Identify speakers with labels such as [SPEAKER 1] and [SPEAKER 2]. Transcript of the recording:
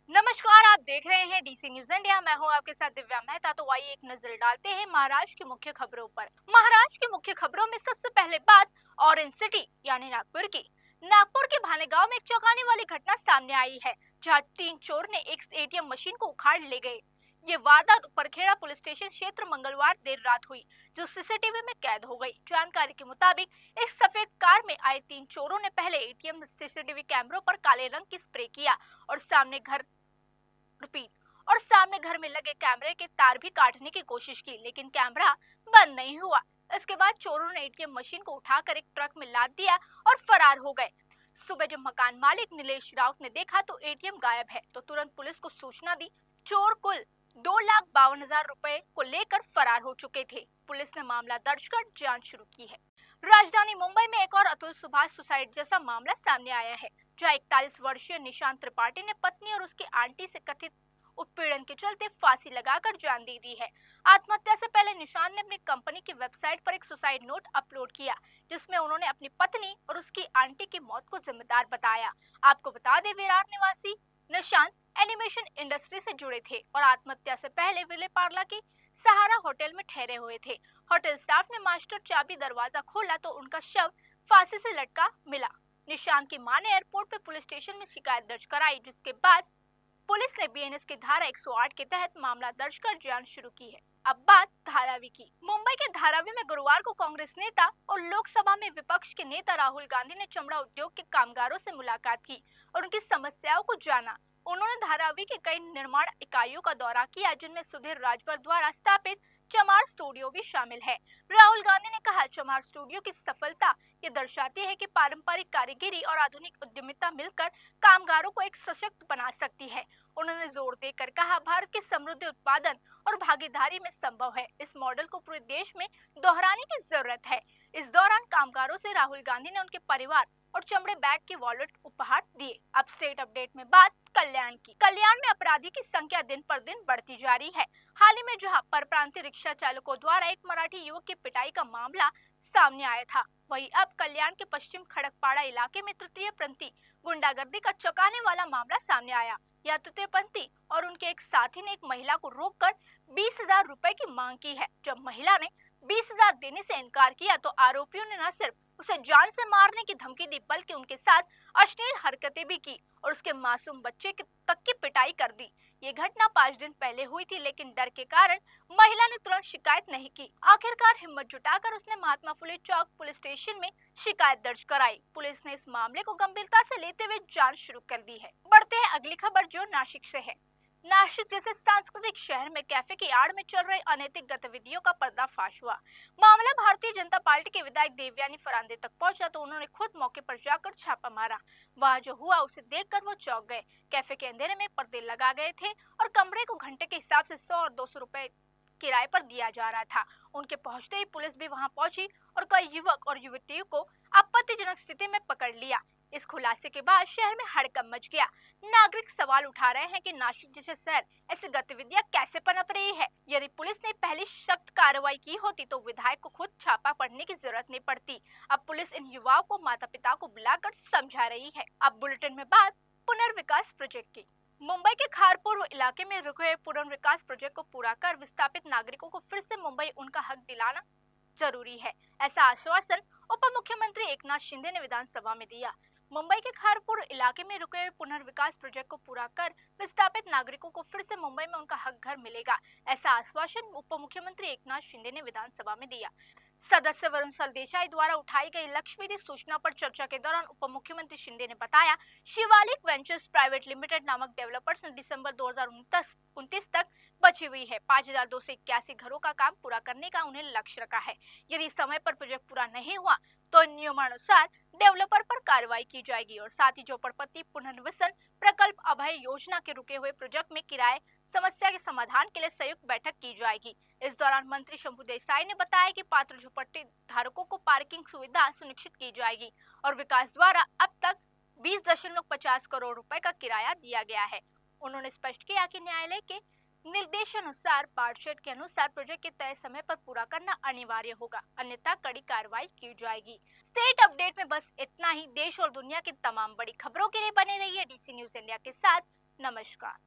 [SPEAKER 1] नमस्कार, आप देख रहे हैं डीसी न्यूज इंडिया। मैं हूं आपके साथ दिव्या मेहता। तो आइए एक नजर डालते हैं महाराष्ट्र की मुख्य खबरों पर। महाराष्ट्र की मुख्य खबरों में सबसे पहले बात ऑरेंज सिटी यानी नागपुर की। नागपुर के भाने गांव में एक चौंकाने वाली घटना सामने आई है, जहां 3 चोर ने एक एटीएम मशीन को उखाड़ ले गए। ये वारदात परखेड़ा पुलिस स्टेशन क्षेत्र मंगलवार देर रात हुई, जो सीसीटीवी में कैद हो गई। जानकारी के मुताबिक एक सफेद कार में आए 3 चोरों ने पहले एटीएम सीसीटीवी कैमरों पर काले रंग की स्प्रे किया और सामने घर में लगे कैमरे के तार भी काटने की कोशिश की, लेकिन कैमरा बंद नहीं हुआ। इसके बाद चोरों ने एटीएम मशीन को उठाकर एक ट्रक में लाद दिया और फरार हो गए। सुबह जब मकान मालिक नीलेश राउत ने देखा तो एटीएम गायब है, तो तुरंत पुलिस को सूचना दी। चोर कुल 2,52,000 रुपए को लेकर फरार हो चुके थे। पुलिस ने मामला दर्ज कर जांच शुरू की है। राजधानी मुंबई में एक और अतुल सुभाष सुसाइड जैसा मामला सामने आया है, जहां 41 वर्षीय निशांत त्रिपाठी ने पत्नी और उसकी आंटी से कथित उत्पीड़न के चलते फांसी लगाकर जान दे दी है। आत्महत्या से पहले निशांत ने अपनी कंपनी की वेबसाइट पर एक सुसाइड नोट अपलोड किया, जिसमें उन्होंने अपनी पत्नी और उसकी आंटी की मौत को जिम्मेदार बताया। आपको बता दें, विरार निवासी निशांत एनिमेशन इंडस्ट्री से जुड़े थे और आत्महत्या से पहले विले पार्ला की सहारा होटल में ठहरे हुए थे। होटल स्टाफ ने मास्टर चाबी दरवाजा खोला तो उनका शव फांसी से लटका मिला। निशांत की मां ने एयरपोर्ट पे पुलिस स्टेशन में शिकायत दर्ज कराई, जिसके बाद पुलिस ने बीएनएस की धारा 108 के तहत मामला दर्ज कर जांच शुरू की है। अब बात धारावी की। मुंबई के धारावी में गुरुवार को कांग्रेस नेता और लोकसभा में विपक्ष के नेता राहुल गांधी ने चमड़ा उद्योग के कामगारों से मुलाकात की और उनकी समस्याओं को जाना। उन्होंने धारावी के कई निर्माण इकाइयों का दौरा किया, जिनमें सुधीर राजभर द्वारा स्थापित चमार स्टूडियो भी शामिल है। राहुल गांधी ने कहा, चमार स्टूडियो की सफलता ये दर्शाती है कि पारंपरिक कारीगरी और आधुनिक उद्यमिता मिलकर कामगारों को एक सशक्त बना सकती है। उन्होंने जोर देकर कहा, भारत के समृद्ध उत्पादन और भागीदारी में संभव है। इस मॉडल को पूरे देश में दोहराने की जरूरत है। इस दौरान कामगारों से राहुल गांधी ने उनके परिवार और चमड़े बैग के वॉलेट उपहार दिए। अब स्टेट अपडेट में बात कल्याण की। कल्याण में अपराधी की संख्या दिन पर दिन बढ़ती जा रही है। हाल ही में जहां परप्रांतीय रिक्शा चालकों द्वारा एक मराठी युवक की पिटाई का मामला सामने आया था, वहीं अब कल्याण के पश्चिम खड़कपाड़ा इलाके में तृतीयपंथी गुंडागर्दी का चौंकाने वाला मामला सामने आया। या तृतीयपंथी और उनके एक साथी ने एक महिला को रोककर 20,000 रुपए की मांग की है। जब महिला ने 20,000 देने से इनकार किया तो आरोपियों ने न सिर्फ उसे जान से मारने की धमकी दी, बल्कि उनके साथ अश्लील हरकतें भी की और उसके मासूम बच्चे तक की पिटाई कर दी। ये घटना 5 दिन पहले हुई थी, लेकिन डर के कारण महिला ने तुरंत शिकायत नहीं की। आखिरकार हिम्मत जुटाकर उसने महात्मा फुले चौक पुलिस स्टेशन में शिकायत दर्ज कराई। पुलिस ने इस मामले को गंभीरता से लेते हुए जांच शुरू कर दी है। बढ़ते हैं अगली खबर, जो नासिक से है। नासिक जैसे सांस्कृतिक शहर में कैफे की आड़ में चल रही अनैतिक गतिविधियों का पर्दाफाश हुआ। मामला भारतीय जनता पार्टी के विधायक देवयानी फरांदे तक पहुंचा तो उन्होंने खुद मौके पर जाकर छापा मारा। वहां जो हुआ उसे देखकर वो चौंक गए। कैफे के अंधेरे में पर्दे लगा गए थे और कमरे को घंटे के हिसाब से 100 और 200 रुपए किराए पर दिया जा रहा था। उनके पहुंचते ही पुलिस भी वहां पहुंची और कई युवक और युवतियों को आपत्तिजनक स्थिति में पकड़ लिया। इस खुलासे के बाद शहर में हड़कंप मच गया। नागरिक सवाल उठा रहे हैं कि नासिक जैसे शहर ऐसी गतिविधियां कैसे पनप रही है। यदि पुलिस ने पहले सख्त कार्रवाई की होती तो विधायक को खुद छापा पड़ने की जरूरत नहीं पड़ती। अब पुलिस इन युवाओं को माता पिता को बुलाकर समझा रही है। अब बुलेटिन में बात पुनर्विकास प्रोजेक्ट की। मुंबई के खारपुर इलाके में रुके पुनर्विकास प्रोजेक्ट को पूरा कर विस्थापित नागरिकों को फिर से मुंबई उनका हक दिलाना जरूरी है, ऐसा आश्वासन उप मुख्यमंत्री एकनाथ शिंदे ने विधानसभा में दिया। मुंबई के खारपुर इलाके में रुके हुए पुनर्विकास प्रोजेक्ट को पूरा कर विस्थापित नागरिकों को फिर से मुंबई में उनका हक घर मिलेगा, ऐसा आश्वासन उप मुख्यमंत्री एकनाथ शिंदे ने विधानसभा में दिया। सदस्य वरुण सरदेसाई द्वारा उठाई गई लक्षवेधी सूचना पर चर्चा के दौरान उप मुख्यमंत्री शिंदे ने बताया, शिवालिक वेंचर्स प्राइवेट लिमिटेड नामक डेवलपर्स ने दिसंबर 2029 तक बची हुई है 5,281 घरों का काम पूरा करने का उन्हें लक्ष्य रखा है। यदि समय पर प्रोजेक्ट पूरा नहीं हुआ तो नियमानुसार डेवलपर पर कार्रवाई की जाएगी और साथ ही झोपड़पट्टी पुनर्वसन प्रकल्प अभय योजना के रुके हुए प्रोजेक्ट में किराए समस्या के समाधान के लिए संयुक्त बैठक की जाएगी। इस दौरान मंत्री शंभू देसाई ने बताया कि पात्र झोपड़पट्टी धारकों को पार्किंग सुविधा सुनिश्चित की जाएगी और विकास द्वारा अब तक 20.50 करोड़ रुपए का किराया दिया गया है। उन्होंने स्पष्ट किया कि न्यायालय के निर्देशानुसार पार्षद के अनुसार प्रोजेक्ट के तय समय पर पूरा करना अनिवार्य होगा, अन्यथा कड़ी कार्रवाई की जाएगी। स्टेट अपडेट में बस इतना ही। देश और दुनिया की तमाम बड़ी खबरों के लिए बने रहिए डीसी न्यूज इंडिया के साथ। नमस्कार।